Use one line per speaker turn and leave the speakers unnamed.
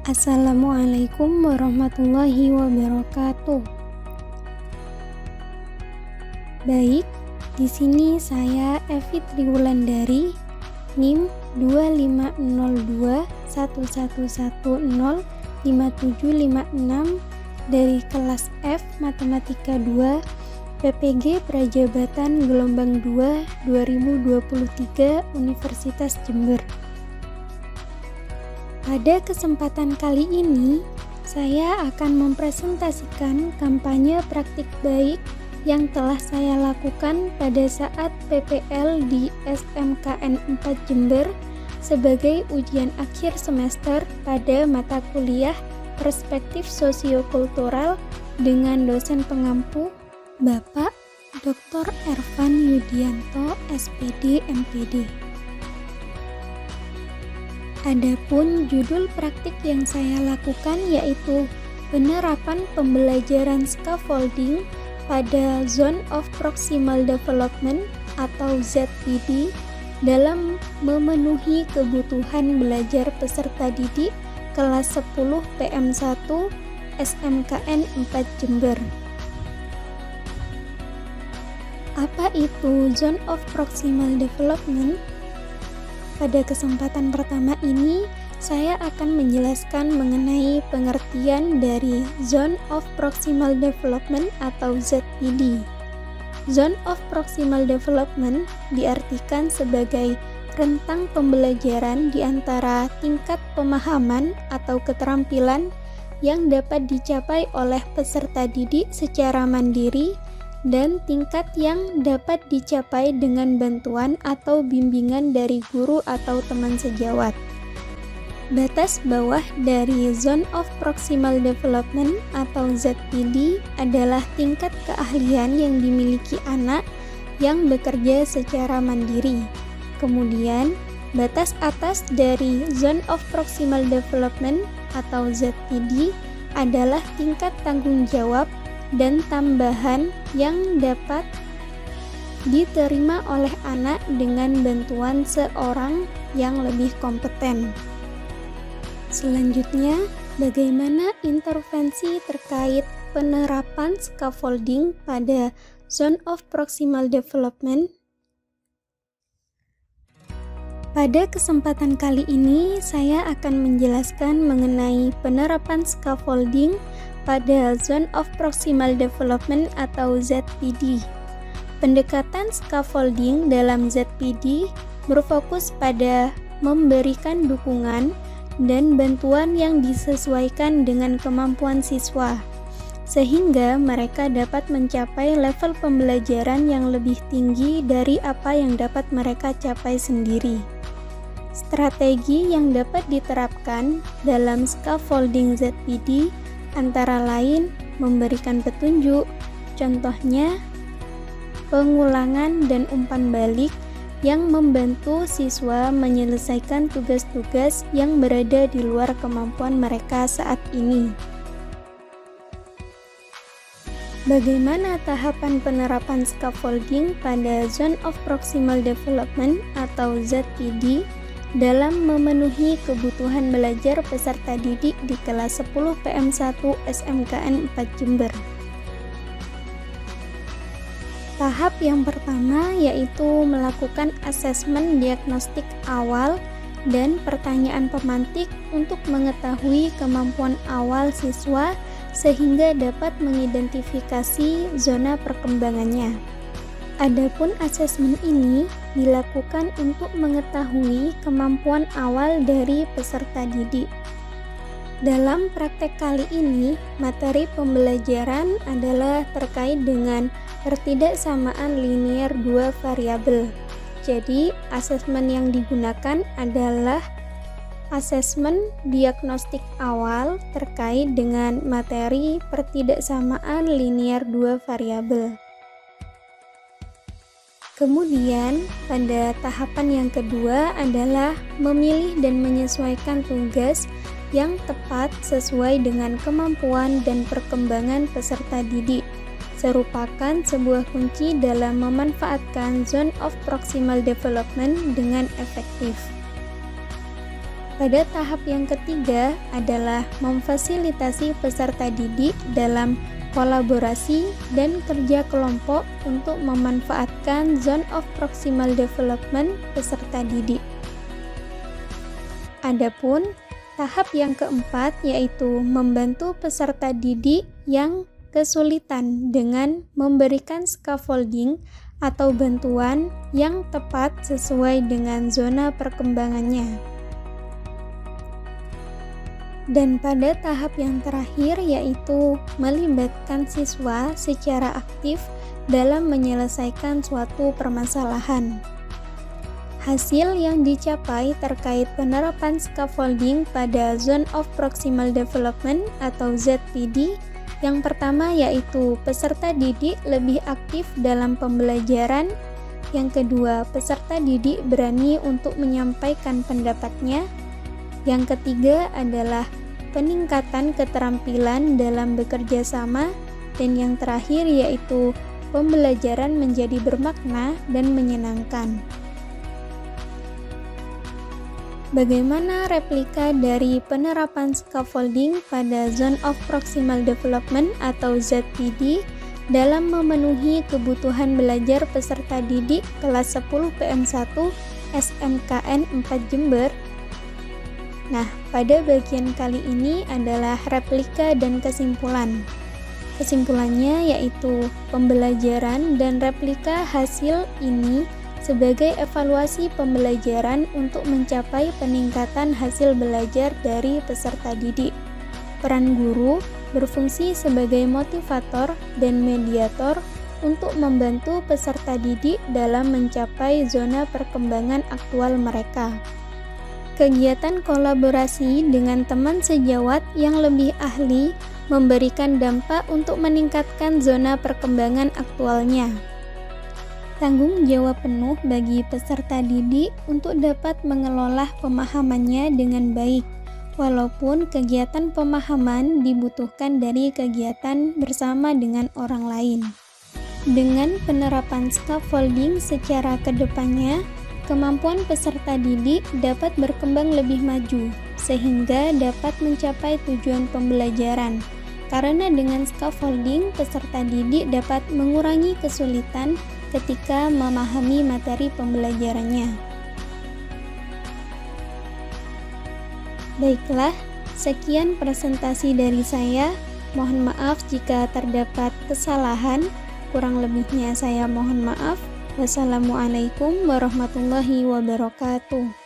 Assalamualaikum warahmatullahi wabarakatuh. Baik, di sini saya Evi Triwulandari, NIM 250211105756 dari kelas F Matematika 2 PPG Prajabatan Gelombang 2 2023 Universitas Jember. Pada kesempatan kali ini, saya akan mempresentasikan kampanye praktik baik yang telah saya lakukan pada saat PPL di SMKN 4 Jember sebagai ujian akhir semester pada mata kuliah Perspektif Sosiokultural dengan dosen pengampu Bapak Dr. Ervan Yudianto, SPD, MPD. Adapun judul praktik yang saya lakukan yaitu penerapan pembelajaran scaffolding pada Zone of Proximal Development atau ZPD dalam memenuhi kebutuhan belajar peserta didik kelas 10 PM1 SMKN 4 Jember. Apa itu Zone of Proximal Development? Pada kesempatan pertama ini, saya akan menjelaskan mengenai pengertian dari Zone of Proximal Development atau ZPD. Zone of Proximal Development diartikan sebagai rentang pembelajaran di antara tingkat pemahaman atau keterampilan yang dapat dicapai oleh peserta didik secara mandiri dan tingkat yang dapat dicapai dengan bantuan atau bimbingan dari guru atau teman sejawat. Batas bawah dari Zone of Proximal Development atau ZPD adalah tingkat keahlian yang dimiliki anak yang bekerja secara mandiri. Kemudian, batas atas dari Zone of Proximal Development atau ZPD adalah tingkat tanggung jawab dan tambahan yang dapat diterima oleh anak dengan bantuan seorang yang lebih kompeten. Selanjutnya, bagaimana intervensi terkait penerapan scaffolding pada Zone of Proximal Development? Pada kesempatan kali ini, saya akan menjelaskan mengenai penerapan scaffolding pada Zone of Proximal Development atau ZPD. Pendekatan scaffolding dalam ZPD berfokus pada memberikan dukungan dan bantuan yang disesuaikan dengan kemampuan siswa, sehingga mereka dapat mencapai level pembelajaran yang lebih tinggi dari apa yang dapat mereka capai sendiri. Strategi yang dapat diterapkan dalam scaffolding ZPD antara lain memberikan petunjuk, contohnya pengulangan dan umpan balik yang membantu siswa menyelesaikan tugas-tugas yang berada di luar kemampuan mereka saat ini. Bagaimana tahapan penerapan scaffolding pada Zone of Proximal Development atau ZPD dalam memenuhi kebutuhan belajar peserta didik di kelas 10 PM1 SMKN 4 Jember. Tahap yang pertama yaitu melakukan asesmen diagnostik awal dan pertanyaan pemantik untuk mengetahui kemampuan awal siswa sehingga dapat mengidentifikasi zona perkembangannya. Adapun asesmen ini dilakukan untuk mengetahui kemampuan awal dari peserta didik. Dalam praktek kali ini, materi pembelajaran adalah terkait dengan ketidaksamaan linear dua variabel. Jadi, asesmen yang digunakan adalah asesmen diagnostik awal terkait dengan materi pertidaksamaan linear dua variabel. Kemudian, pada tahapan yang kedua adalah memilih dan menyesuaikan tugas yang tepat sesuai dengan kemampuan dan perkembangan peserta didik, serupakan sebuah kunci dalam memanfaatkan Zone of Proximal Development dengan efektif. Pada tahap yang ketiga adalah memfasilitasi peserta didik dalam kolaborasi dan kerja kelompok untuk memanfaatkan zone of proximal development peserta didik. Adapun tahap yang keempat yaitu membantu peserta didik yang kesulitan dengan memberikan scaffolding atau bantuan yang tepat sesuai dengan zona perkembangannya. Dan pada tahap yang terakhir yaitu melibatkan siswa secara aktif dalam menyelesaikan suatu permasalahan. Hasil yang dicapai terkait penerapan scaffolding pada Zone of Proximal Development atau ZPD yang pertama yaitu peserta didik lebih aktif dalam pembelajaran. Yang kedua, peserta didik berani untuk menyampaikan pendapatnya. Yang ketiga adalah peningkatan keterampilan dalam bekerja sama, dan yang terakhir yaitu pembelajaran menjadi bermakna dan menyenangkan. Bagaimana replika dari penerapan scaffolding pada Zone of Proximal Development atau ZPD dalam memenuhi kebutuhan belajar peserta didik kelas 10 PM1 SMKN 4 Jember? Nah, pada bagian kali ini adalah replika dan kesimpulan. Kesimpulannya yaitu pembelajaran dan replika hasil ini sebagai evaluasi pembelajaran untuk mencapai peningkatan hasil belajar dari peserta didik. Peran guru berfungsi sebagai motivator dan mediator untuk membantu peserta didik dalam mencapai zona perkembangan aktual mereka. Kegiatan kolaborasi dengan teman sejawat yang lebih ahli memberikan dampak untuk meningkatkan zona perkembangan aktualnya. Tanggung jawab penuh bagi peserta didik untuk dapat mengelola pemahamannya dengan baik, walaupun kegiatan pemahaman dibutuhkan dari kegiatan bersama dengan orang lain. Dengan penerapan scaffolding secara kedepannya, kemampuan peserta didik dapat berkembang lebih maju, sehingga dapat mencapai tujuan pembelajaran. Karena dengan scaffolding, peserta didik dapat mengurangi kesulitan ketika memahami materi pembelajarannya. Baiklah, sekian presentasi dari saya. Mohon maaf jika terdapat kesalahan, kurang lebihnya saya mohon maaf. Wassalamualaikum warahmatullahi wabarakatuh.